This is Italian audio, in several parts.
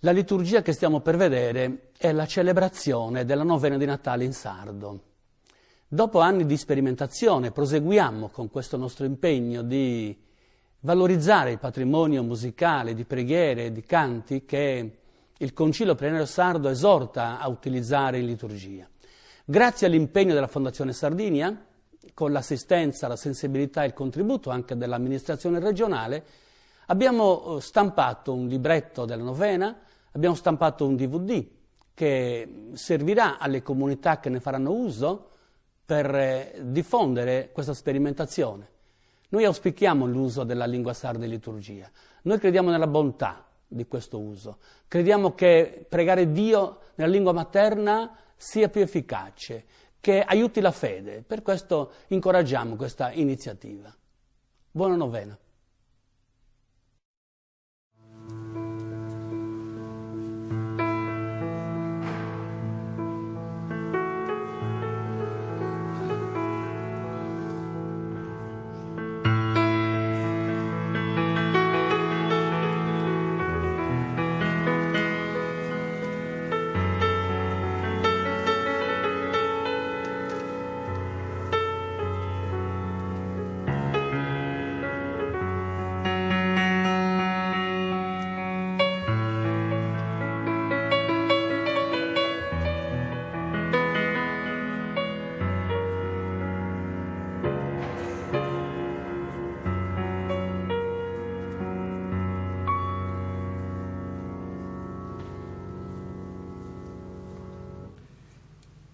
La liturgia che stiamo per vedere è la celebrazione della novena di Natale in sardo. Dopo anni di sperimentazione proseguiamo con questo nostro impegno di valorizzare il patrimonio musicale, di preghiere e di canti che il Concilio Plenario Sardo esorta a utilizzare in liturgia. Grazie all'impegno della Fondazione Sardinia, con l'assistenza, la sensibilità e il contributo anche dell'amministrazione regionale, abbiamo stampato un libretto della novena, abbiamo stampato un DVD che servirà alle comunità che ne faranno uso per diffondere questa sperimentazione. Noi auspichiamo l'uso della lingua sarda in liturgia, noi crediamo nella bontà di questo uso, crediamo che pregare Dio nella lingua materna sia più efficace, che aiuti la fede, per questo incoraggiamo questa iniziativa. Buona novena.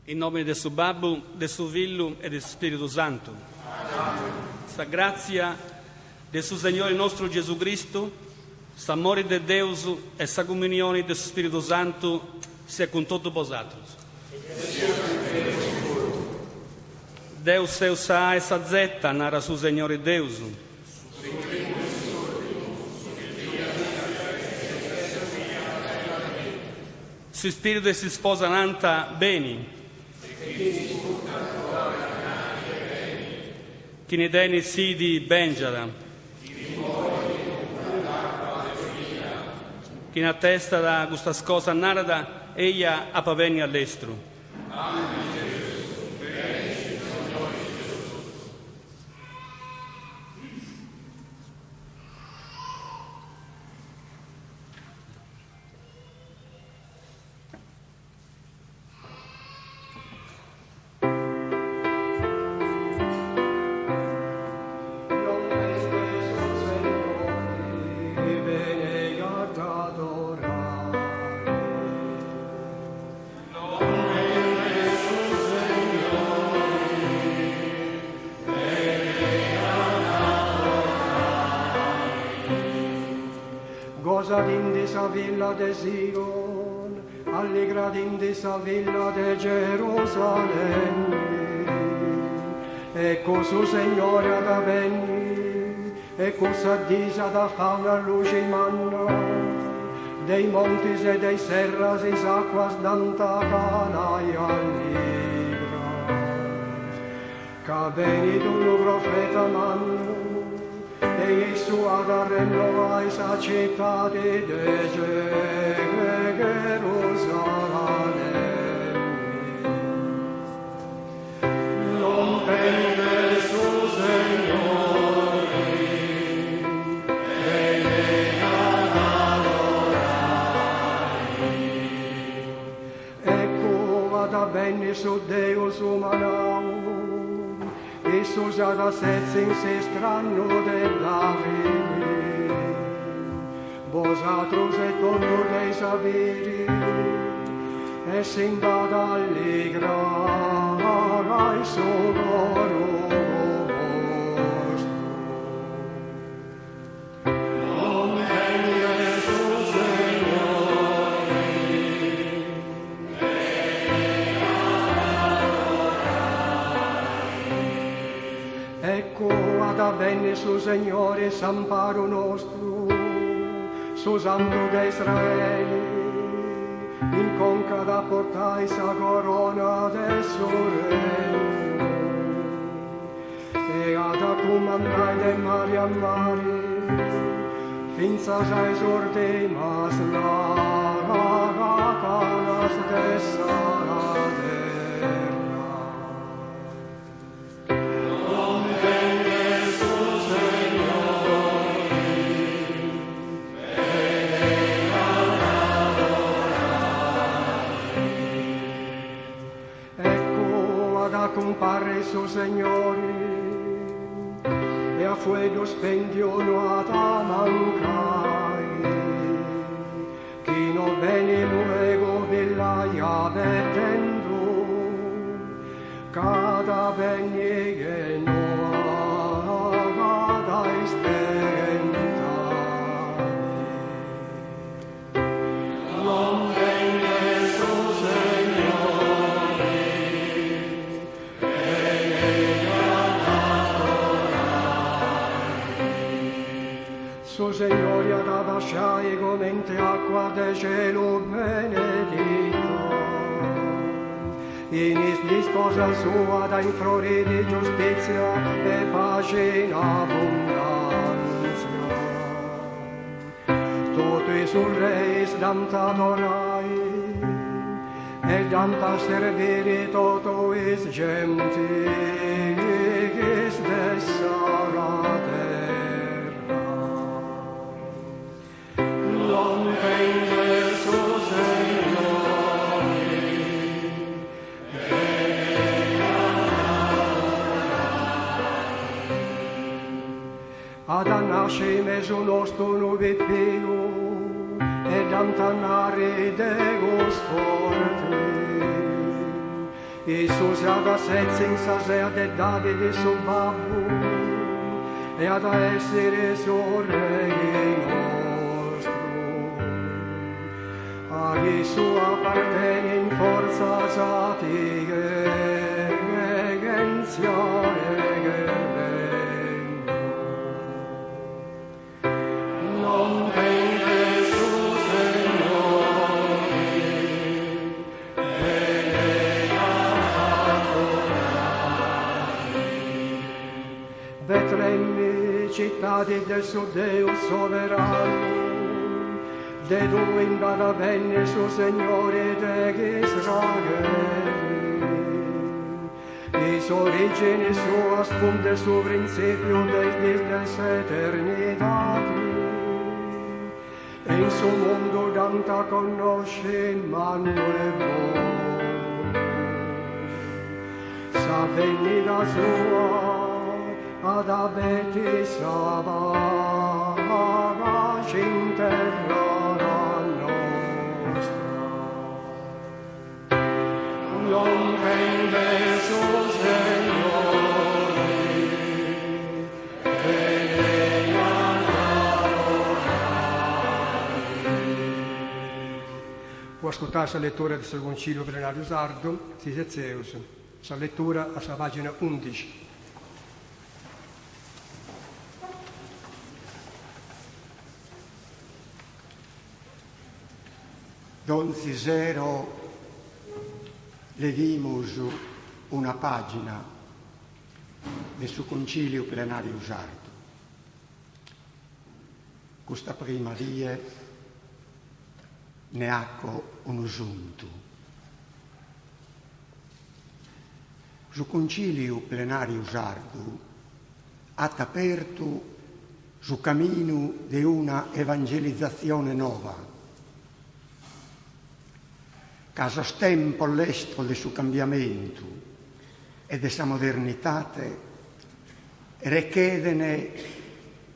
In nome del suo Babbo, del suo Figlio e del Spirito Santo. Sa grazia del suo Signore nostro Gesù Cristo, s'amore de Deus e sa comunione del Spirito Santo sia con tutti vosatos. Deus Deus A e sa zetta nara su Signore Deus. Su Spirito e si sposa nanta bene. Chi ne deni sidi benjara, chi ne attesta da questa cosa narada, ella appaveni all'estero. Gozadim de sa villa de Sion, allegradim de sa villa de Gerusalemme. Ecco su Signore ad avvenni, ecco s'addisa da fauna luce manna, dei monti e dei serras is acquas danta canai allegra. Ca veni tu profeta manno, e Gesù ad arrennovai sa città di Gerusalemme. Non pende su Signore, e ne adorai. Ecco ad avvenni su Deus umanam, Iisus ad assetsim se strano de Davide, vosatrus et condor dei saviri, e simbad allegrai socorro vostro. Non venne su Signore, ecco ad avvenne su Signore s'amparo nostro, su Santo de Israele, in conca da portai sa corona de sorelle, e ad accomandai de mari a mari, finza sa esorte mas la parre su Signore, e a fuego spendio no atamankai, chi no bene luego bell'aia vedendo, cada bene no cada istenta. Non venne su Signore, su Signore ad abbasciare come acqua del cielo benedetto, in disposa sua da inflori di giustizia e pace in abbondanza. Tutti sul Re danta adorai, e danta servire tutto is genti, che stessa la terra. Non vende su Signore, ad annasce meso nostro nuove più, ed antanare dego sforti. Isus ad assenza in sasea de Davide su babbo, e ad essere suo re nostro. A Gesù appartiene in forza satige, regenzione che vengo. Non vende su Signore, Betlemme, città del suo Dio sovrano, de dove invada venne su Signore de Israele. Di sua origine sua spunte su principio dell'eternità, e in suo mondo danta conosce Immanuel. Sa venida sua ad abeti Saba, in terra nostra. Non vende su Signore, vieni ad adorare. Può ascoltarsi la lettura del suo concilio plenario sardo, si Zeus. Sa lettura a pagina 11. Don Cisero levimus una pagina del suo concilio plenario sardo. Questa prima die ne acco un usuntu. Su concilio plenario sardo ha aperto su cammino di una evangelizzazione nuova, che sostiene l'estro del suo cambiamento e della sua modernità, richiede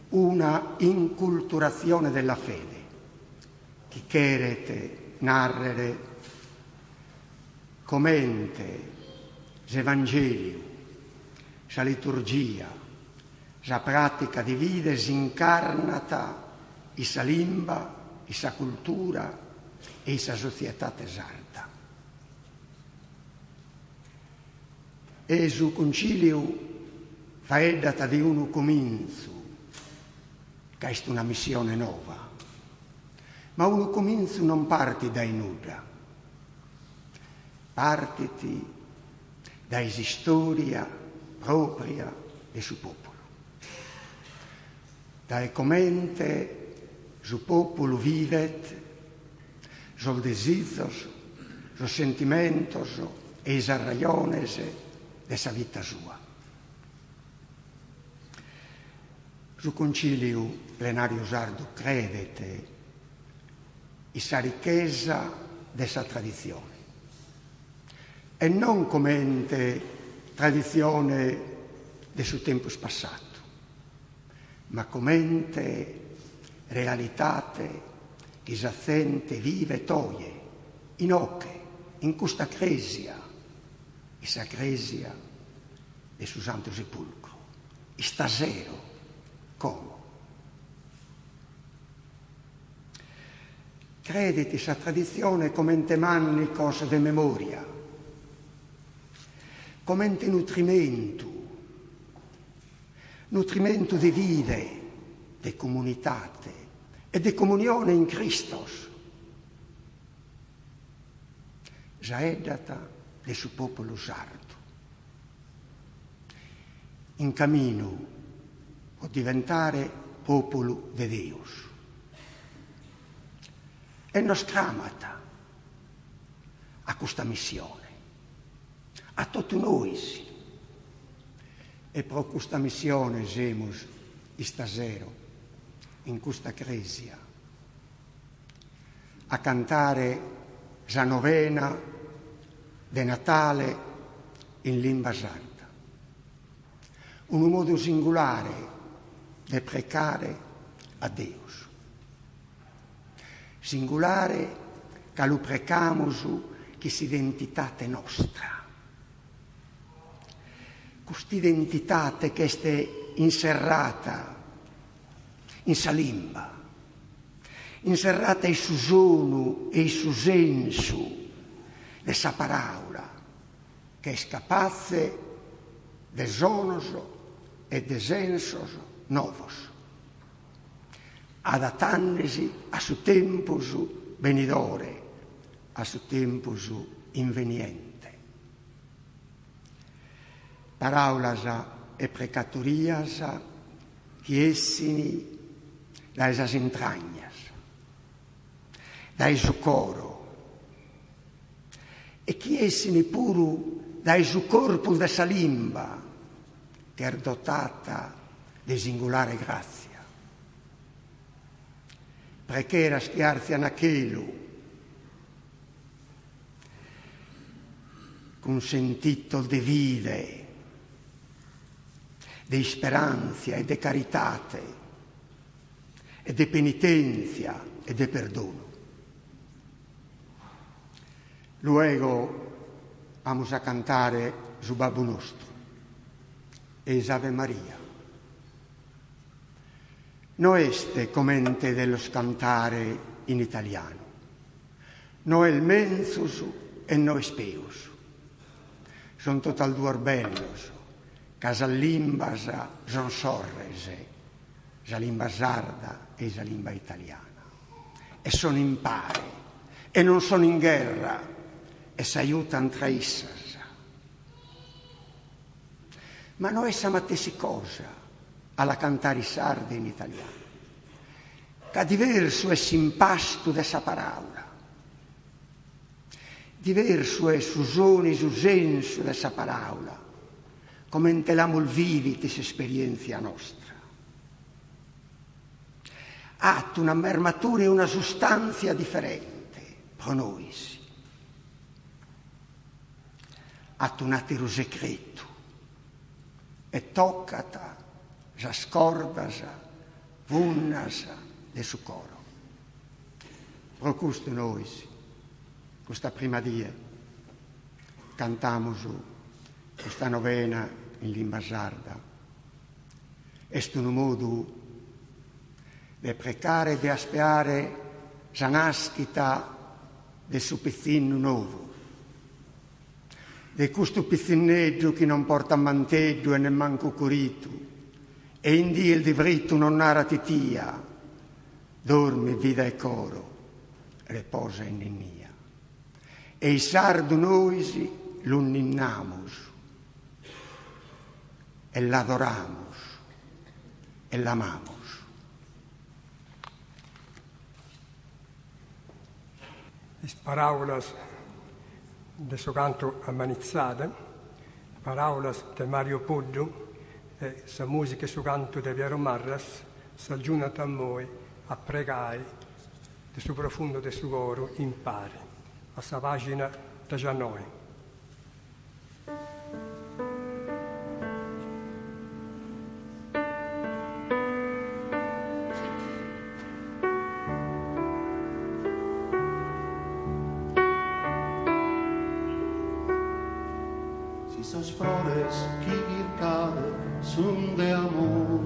una inculturazione della fede, che chiede narrare, commente l'Evangelio, la liturgia, la pratica di vita incarnata, la lingua, la cultura e la società sarda. E su concilio fa data di un comincio, che è una missione nuova, ma un comincio non parte dai nulla, partiti da storia propria del suo popolo, da commente suo popolo vivet, sul desiderio, sul sentimento e le ragioni della vita sua. Sul concilio plenario sardo credete in sa ricchezza della tradizione e non commente tradizione del suo tempo passato, ma commente realitate che s'azzente vive toie, in ocche, in questa cresia, essa cresia del suo santo sepulcro, e stasero come. Crediti sa tradizione commente manni cose de memoria, commente nutrimento di vide, di comunitate e di comunione in Cristo. Già è data del suo popolo sardo. In cammino può diventare popolo di Deus. E nos chiamata a questa missione, a tutti noi. E per questa missione siamo di stasera, in questa cresia, a cantare la novena di Natale in lingua sarda. Un modo singolare di pregare a Dio. Singolare che lo precamus che si identità nostra. Questa identità che è inserrata in salimba, inserrata in suo sono e in suo senso, nella parola, che è capace de sonos e de sensos novos, adattandosi a suo tempo venidore, a suo tempo inveniente. Paraulas e precatorías che essini dai sas entragnas, dai suo coro, e che essini puru dai suo corpo da salimba, che è dotata di singolare grazia. Perché era schiarsi a Nachelu, con sentito di vide, di speranza e di caritate, e di penitenzia e di perdono. Luego vamos a cantare su Babbo Nostro e Ave Maria. No este commente dello cantare in italiano, no el mensus e no espeus. Son total duor bellos, casa limbas son sorrese, la limba sarda e la limba italiana. E sono in pare, e non sono in guerra, e s'aiutan tra issas. Ma non è la stessa cosa alla cantare i sardi in italiano, che diverso è l'impasto dessa parola, diverso è su soni, su senso dessa parola, come enteliamo il vivit esperienza nostra. Ha una mermatura e una sostanza differente per noi. Ha un attimo segreto e toccata la scordasa, vunnasa del suo coro. Per questo noi, questa prima dia, cantiamo questa novena in lingua sarda. È un modo di pregare e di aspettare la nascita del suo pizzino nuovo, di questo pizzineggio che non porta manteggio e nemmeno curito, e in dia il diritto non narra titia, dormi vida e coro, riposa in ninnia. E i sardo noi lo ninnamus, e l'adoramus, e l'amamus. Las parábolas de su canto Amanizzade, parábolas de Mario Puglio e sa musica e su canto de Piero Marras, s'aggiunta a noi a pregare del suo profondo del suo coro impari a sa pagina da già noi. si sos flores kirkade sunt de amor.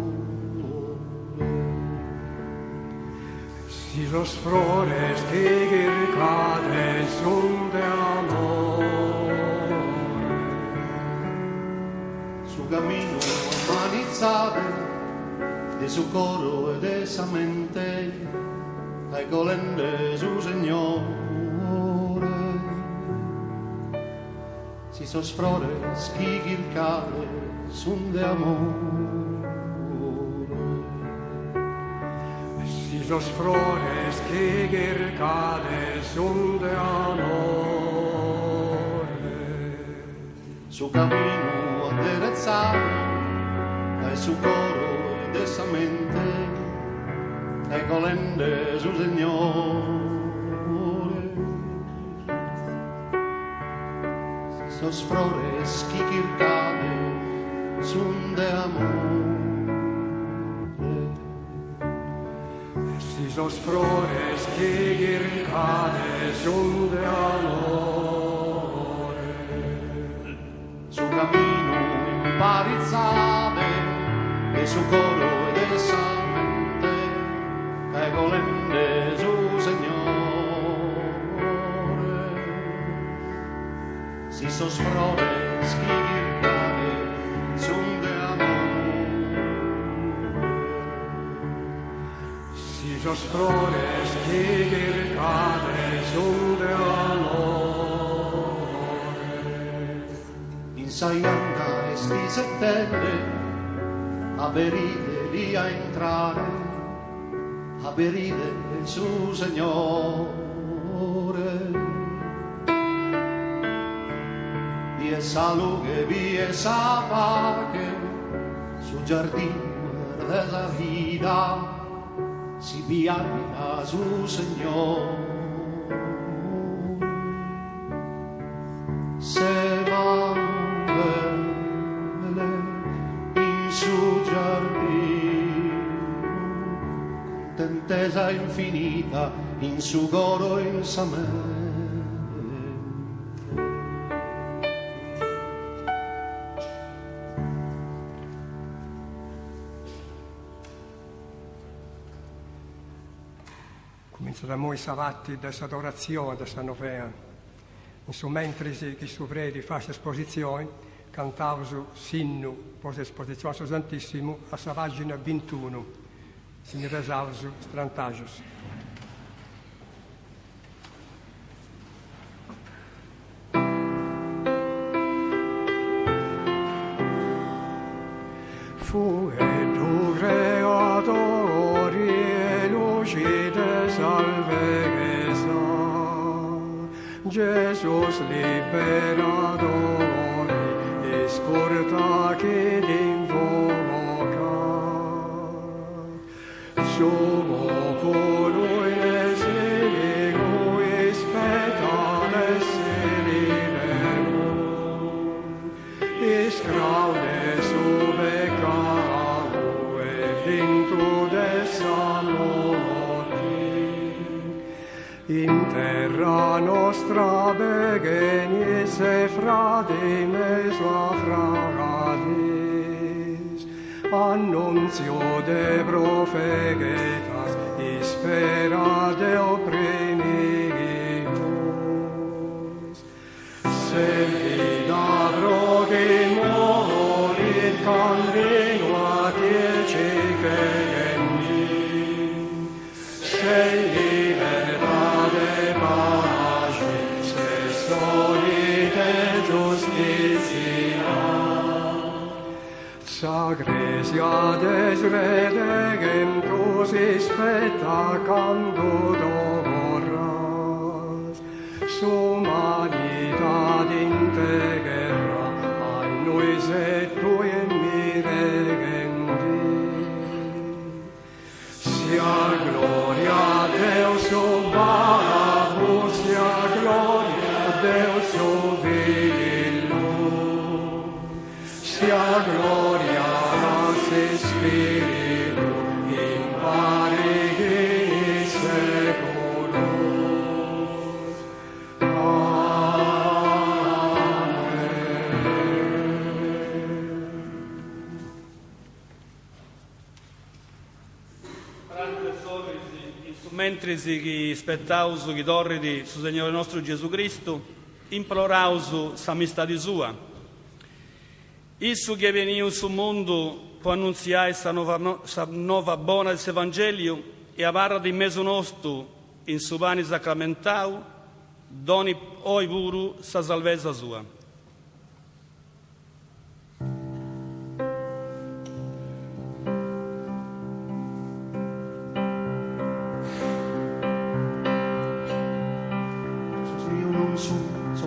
Si los flores kirkade sunt de amor. Su camino umanizzate de su coro e de sa mente ai colende su Signore. Si sos flores kirkade sunt de amor. Si los flores kirkade sunt de amor. Su camino aderezzato ai su coro e de sa mente ai colende su Signore. Sos flores kirkade sunt de amor. Si los flores kirkade sunt de amor. Su camino imparizzate e su coro e de sa mente ai colende su Signore. Si sos flores kirkade sunt de amor. Si los flores kirkade sunt de amor. In Saianda esti settembre a beride lì a entrare, a beride il suo Signore. Vie sa luce, vie sa pace, su giardino della vita si pianta su Signore. Se va in su giardino, contentesa infinita in su coro in sa mente. Cominciamo i salati di questa adorazione, di questa novena. In su mentre che su predi fa esposizione, cantavo su sinnu, poi esposizione su Santissimo, a sa pagina 21, si mi resava su strantagios. Fu e tu creatori e luci de salvezza, Jesus liberador, escorta che l'invoca. Sumo colui nel seligo, spetta nel selibero, iscraude su peccato e vinto de saloti. In terra nostra begegnis e fradime sua fragadis, annuncio de profetas, ispera de oprimidos. Se vida drogi morit, continua dieci che enni, se libertade pace, se solite giustizia. Sagresia desredegem tus ispetta canto doras, sumanitad integra a noi se tu in miregendi. Sia gloria a Deus subalamus, sia gloria a Deus subilum, sia gloria Spiritu in parigi seculum. Amen. mentre si spettaus chi torridi su Signore nostro Gesù Cristo, imploraus s'amistà di sua. Issu che veniu su mondo può annunziare sa nova buona del Evangelio e avarra di mezzo nostro in su pane sacramentau, doni oi puru sa salvezza sua.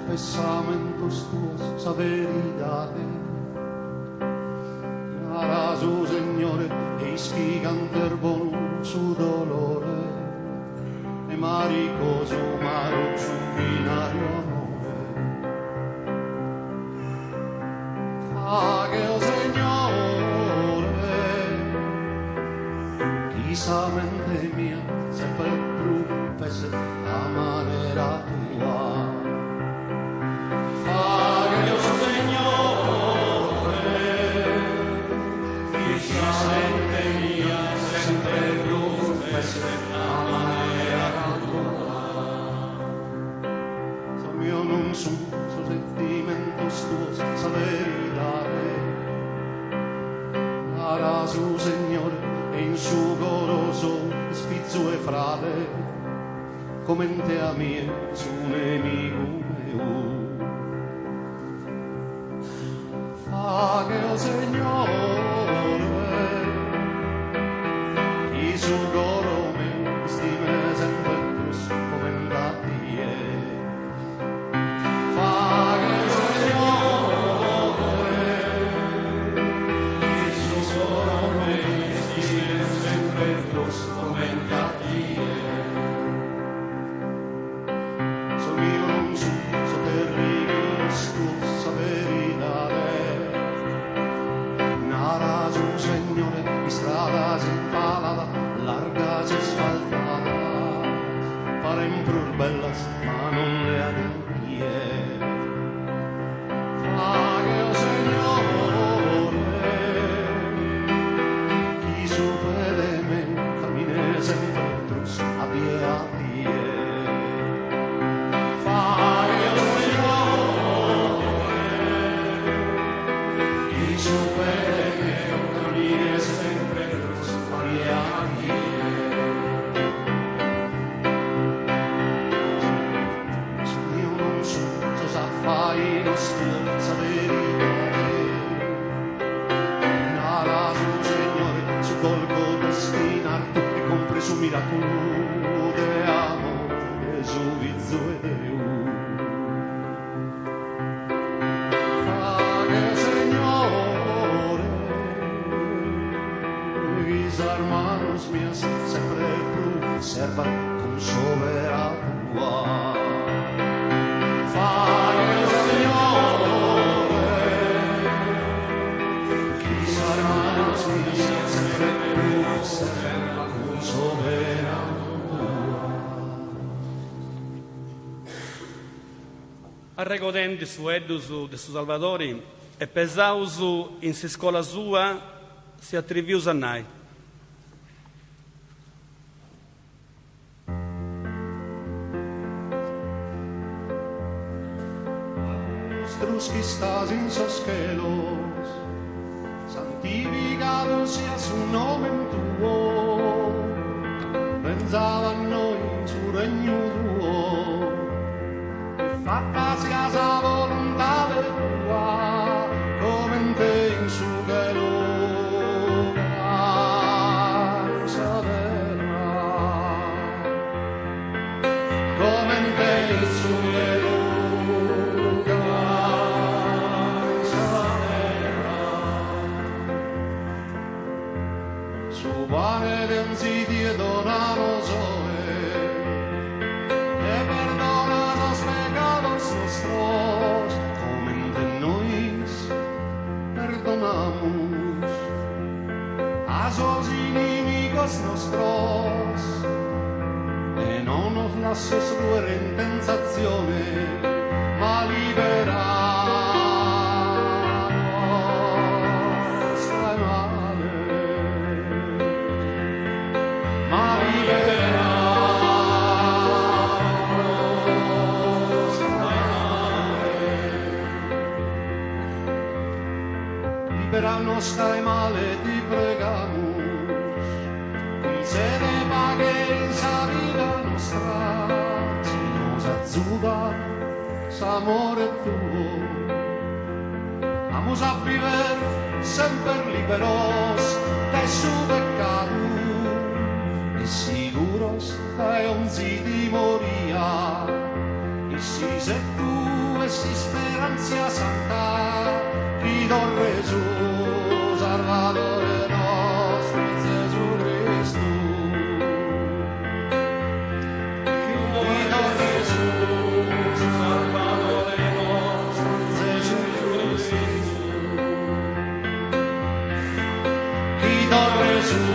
Pensamentos tuos, sa veridade. Ara su Signore, eis chi canter bonu su dolore, e marico su maro su binario amore. Fa che o Signore, chi sa mente mia, sempre professe a manera tua. Io non so sentimentos tuos, sa veridade. Ara su Signore e in su goroso spizzo e frate, come te a mie su nemico meu. Fa che o Signore chi su goro me stime sempre cruz comandati è. Fa che o Signore chi su goro me stime sempre cruz comandati è. So io non so terribile stu sa verità. Nara su Signore, mi strada si impalata, larga si asfaltata, paren pur bellas, ma non le adempie. Fa che o Signore, chi su vede me, cammine sempre trus a pie. Fa che o Signore, chi su vede su miracolo de amore su vizzo e Deu. Fa che Signore mis hermanos míos sempre più servan con sovera tua. Fa che Signore mis hermanos míos sempre più servan con sovera tua. Arregodendo su Edus de su Salvadori e pesausu in si scola sua si attrivius a nai. Nuestros que estás en sos cielos, santificado sea su nombre tuo, pensava a noi su regno tuo, e fatta sia sa volontà tua, come in te in su cielo, casa terra, come in te in su cielo. Pane densi die donanos hoy, e perdona los pecados nuestros, como en nos perdonamos a sus inimigos nuestros, e no nos lasces caer en tentazione, ma liberanos. Ma liberanos. per la nostra male ti pregamos, concede pague in sa vita nostra, si nos azzuga s'amore tuo, vamos a vivere sempre liberos de su pecado, e seguros que un si moria, e si se tu e si speranza santa, Cristo Gesù, Salvatore nostro, Gesù Cristo. Cristo Gesù, Salvatore nostro, Gesù Cristo. Cristo Gesù,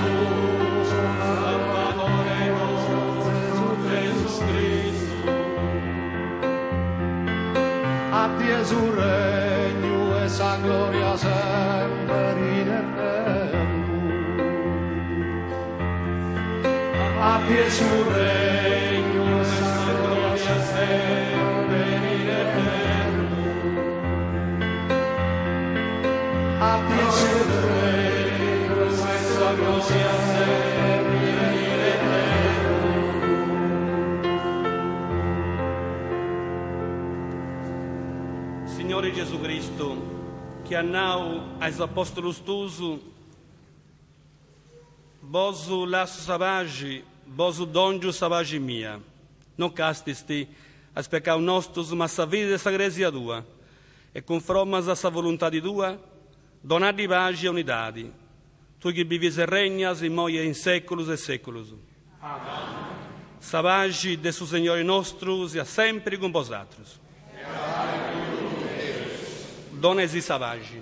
Salvatore nostro, Gesù Cristo. A Gesù regno e sa gloria sempre in eterno. A Gesù regno e sa gloria sempre in eterno. A Gesù regno e sa gloria sempre in eterno. Signore Gesù Cristo, che annau ais apóstolos tusu, bosu laço savage, bosu donjo savage mia, non castisti as pecau nostros, mas sa vida dessa igreja tua, e conformas a sa vontade tua, donadi paz e unidade, tu que vives e regnas e moia em séculos e séculos. Amém. Savage de su Senhor nostros, e sempre com vosotros. Dones e Savage.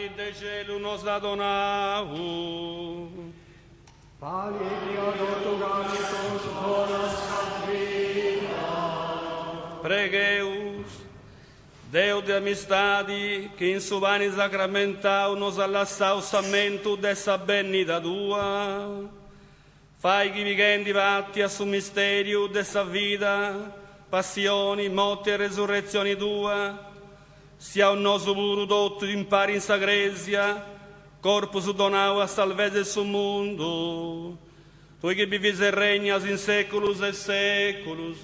David de cielo nos ha donau. Pani Diadotuganitos bonas vida. Pregeus, Deus de amistade, que em seu bane sacramental nos alassau samento dessa benida tua, fai que vivendo vatti a su mistério dessa vida, passioni, morte e resurrezione tua, sia un nosso puro dotto impari in sagresia, corpus donau a salvezza del suo mondo, tu che vivis e regnas in seculus e seculus.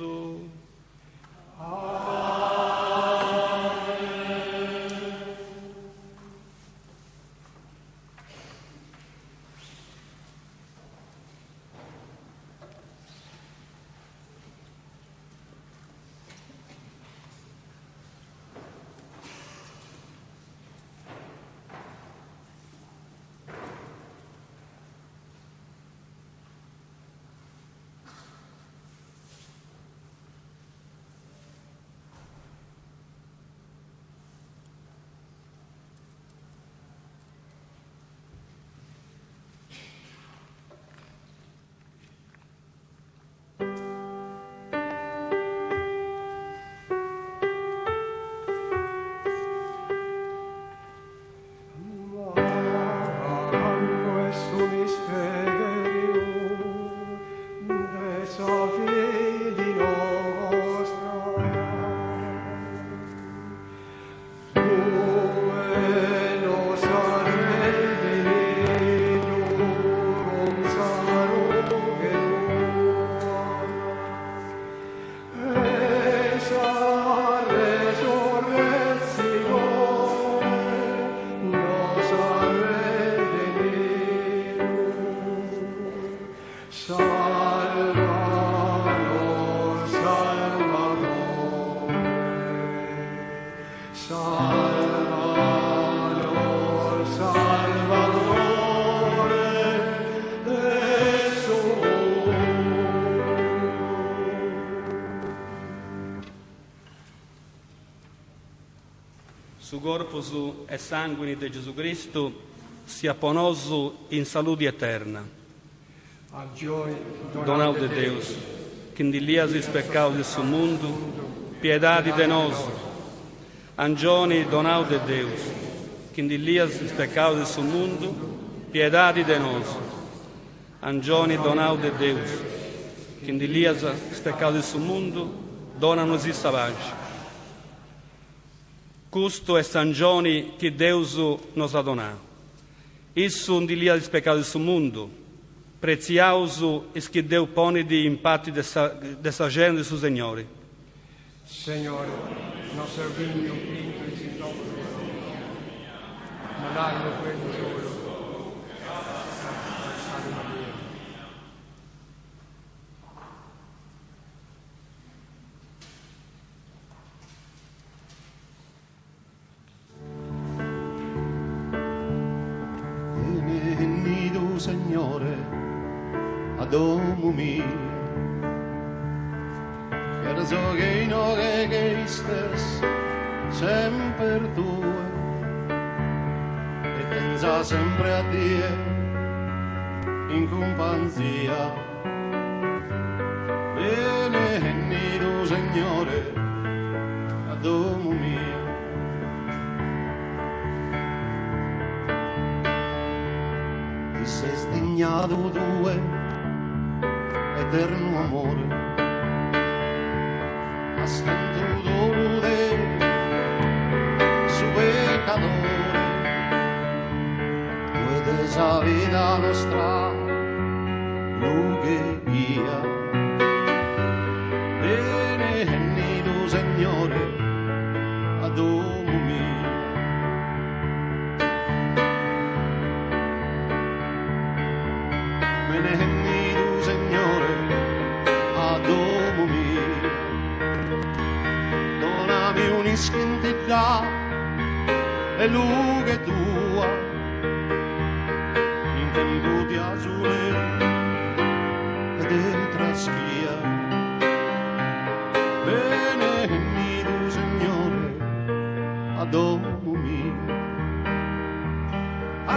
Su corpus e sanguine de Gesù Cristo sia ponoso in saluti eterna. Donau de Deus, que indilias os pecados de su mundo, piedade de nós. Angioni, donau de Deus, que indilias os pecados de su mundo, piedade de nós. Angioni, donau de Deus, que indilias os pecados de su mundo, dona-nos e salvage. Custo é Sangioni que Deus nos ha donado. Isso indilia os pecados do mundo. Prezioso é que Deus põe de impacto dessa gente de seu Senhor. Senhor, non servimmo pinto e si dopo, ma danno quello solo. Signore, ad uomo mio, che so che non è che stessi sempre tue, e pensa sempre a Dio in compagnia. Benedito Signore, ad uomo mio. Ti sei sdignato tue, eterno amore, ha stentuto te, su peccatore, tu ed esa vita nostra, luce via. Benedito Signore, ad uomo mio. Benedito Signore, ad uomo mio, donami un'iscintità e luce tua, in tempo di azure e del traschia. Benedito Signore, ad uomo mio.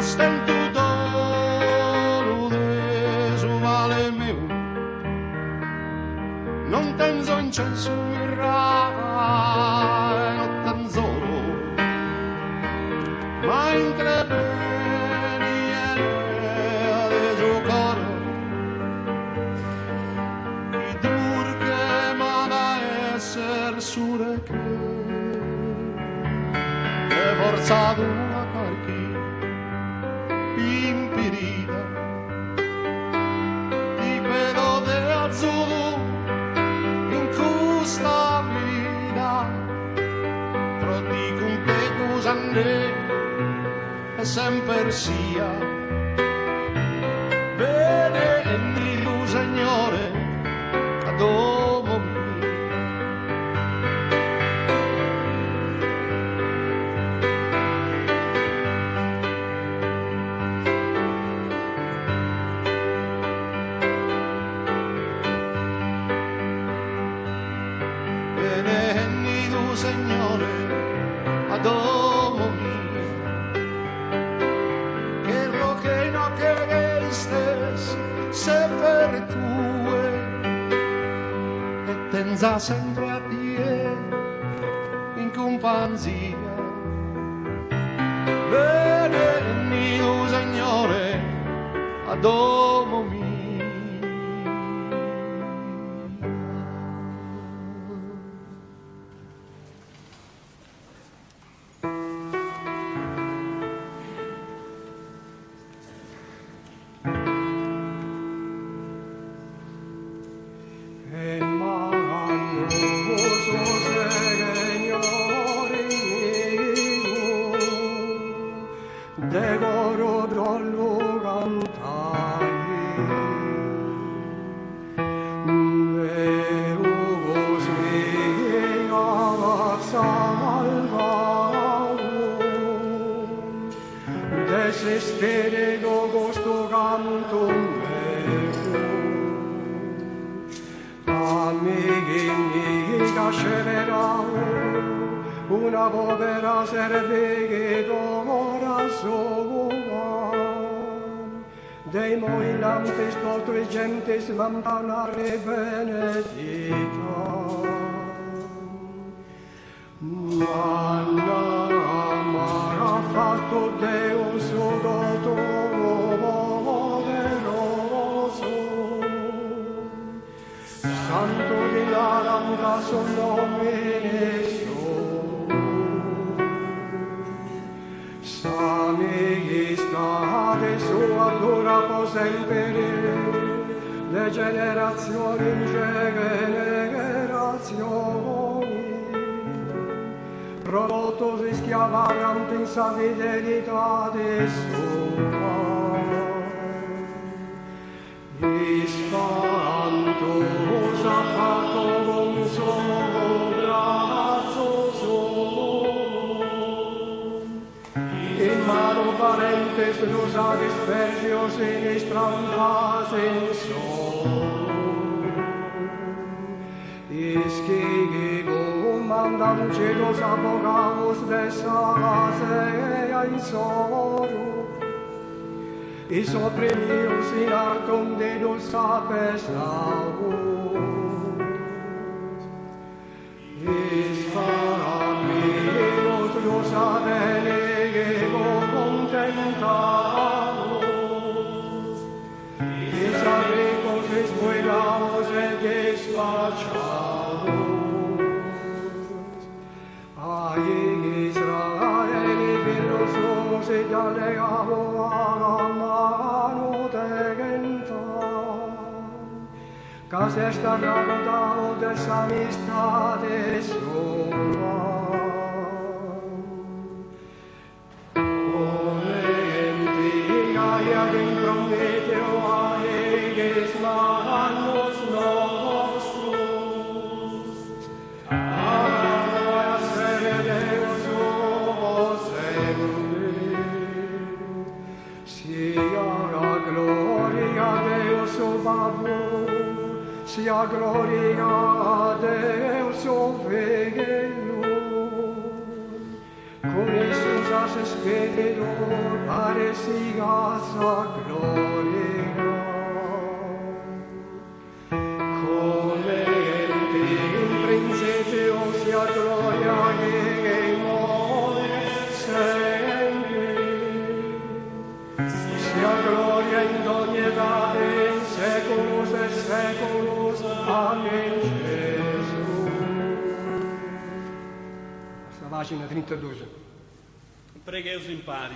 stento dolo de su vale meu, non tenzo incenso mirrai, non tenzolo, ma intrebeni de giocare, i dur che m'ha esser sure che è forzato a carchi impirita, ti vedo de azzurro in questa vita, però dico un te cosa ne e sempre sia bene e tu Signore ad uomo mio. Bene tu Signore ad uomo mio, che rochino che estes se per tue e tenza sempre a Dio in compagnia. Bene tu Signore ad uomo mio. Desestere do gosto canto meu, amiga sceverao, una povera serve corazón, dei moilantes potri gentes mantanare benedita. M'ha fatto Deo sodoto poderoso, santo di naranja son nomine suo, sami stare sua dura sempre, de generazioni in generazioni, prodotto si schiavante in sa fidelità di sua. Ispantosa fatto con suo braccio suo, in mano parentes nos ha dispersio sinistra un senso. Isquigo mandamos los abogados de Sasea y Soro, y soprimidos sin arcón de los apesados. Esparamidos los adelego contentados, y ricos espuelados y despachados. Se te allegavo alla mano te genta, che se sta raccontando dessa amistade sua. Come antica che prometeo a eges manos nostros, a essere Deus sia gloria a Deus o figlio, con Gesù tras espedidor, parecía sa gloria. Come in principio sia gloria che sia gloria in ogni età in seculus et seculus. Amen. Gesù. Questa pagina 32. Pregheus in pari.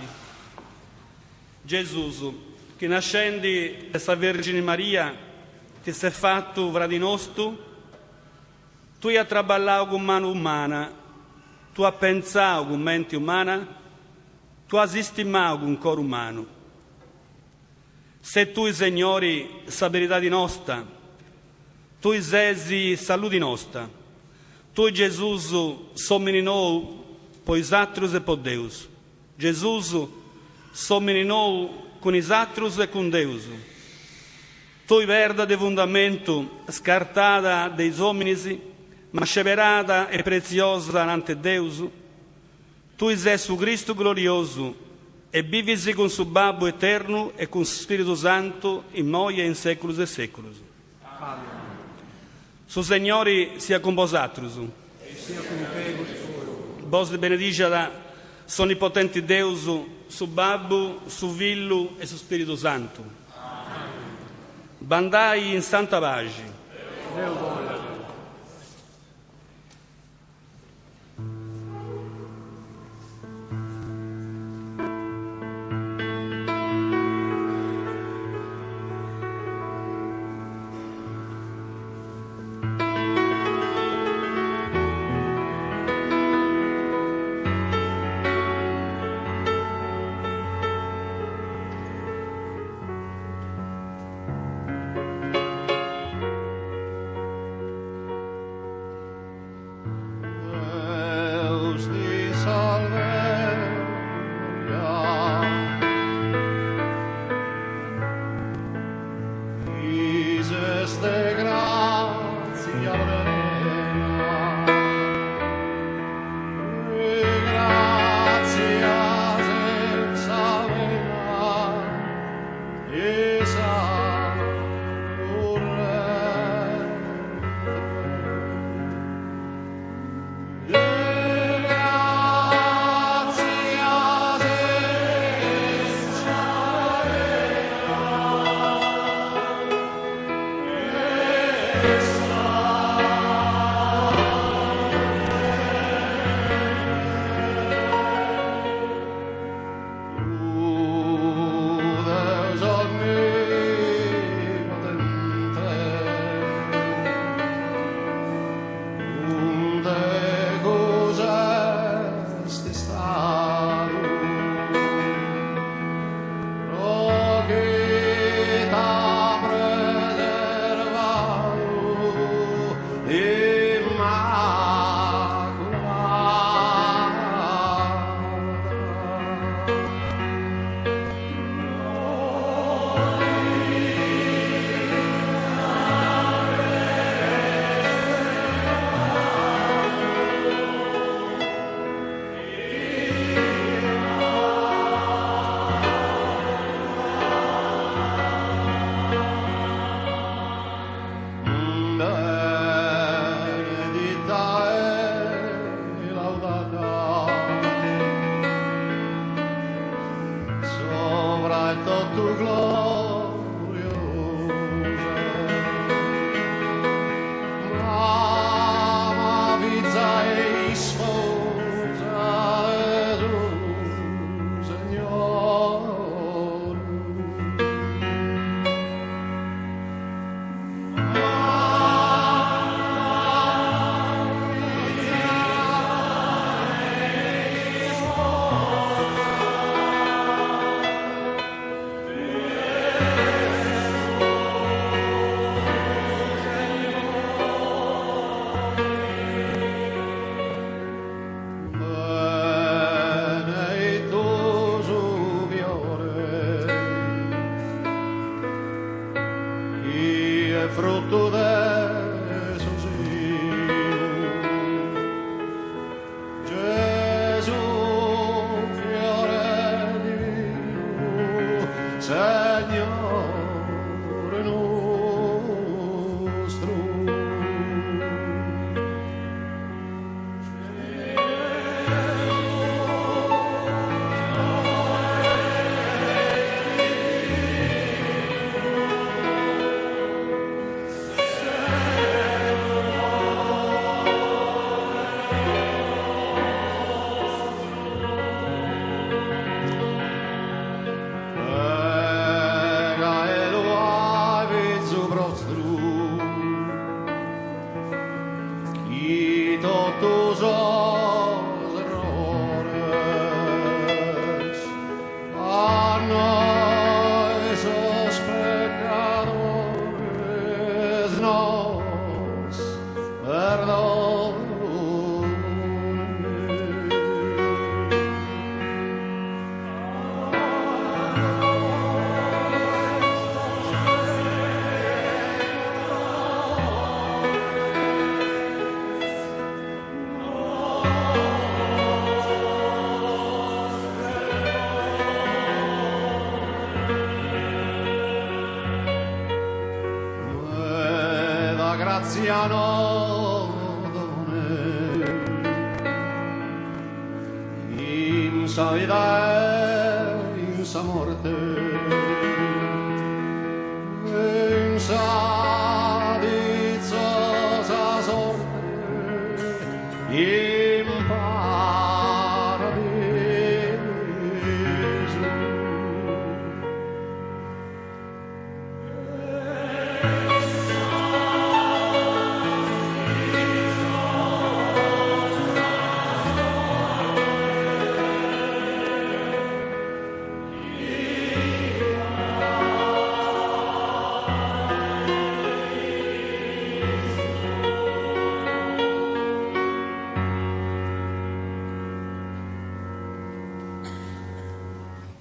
Gesù, che nascendi dessa Vergine Maria, ti sei fatto fra di nostro, tu hai traballato con mano umana, tu hai pensato con mente umana, tu hai stimato con cuore umano. Se tu, Signore, sa verità di nostra, tu sei salute nostra, tu, Gesù, sommi noi, poi isatrus e po Deus. Gesù, sommi noi con isatrus e con Deus. Tu, verda de fundamento, scartata dei uomini, ma sceverata e preziosa ante Deus, tu sei su Cristo glorioso, e vivisi con su Babbo eterno e con Spirito Santo in noi e in seculus e seculus. Amen. Su Signore sia con vosatrus. E sia con te, Vos benedice da Sonnipotente Deus, su Babbo, su Filho e su Spirito Santo. Amen. Bandai in santa pace. Deo voglia. frutto del suo seno. Gesù che grazia nodone, in sa vita e in sa morte, in sa vizzosa sorte, in paradiso.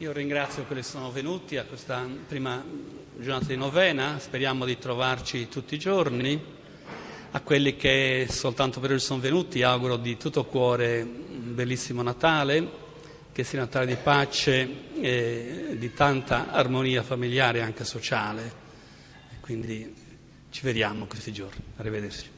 Io ringrazio quelli che sono venuti a questa prima giornata di novena, speriamo di trovarci tutti i giorni. A quelli che soltanto per oggi sono venuti auguro di tutto cuore un bellissimo Natale, che sia un Natale di pace e di tanta armonia familiare e anche sociale. Quindi ci vediamo questi giorni. Arrivederci.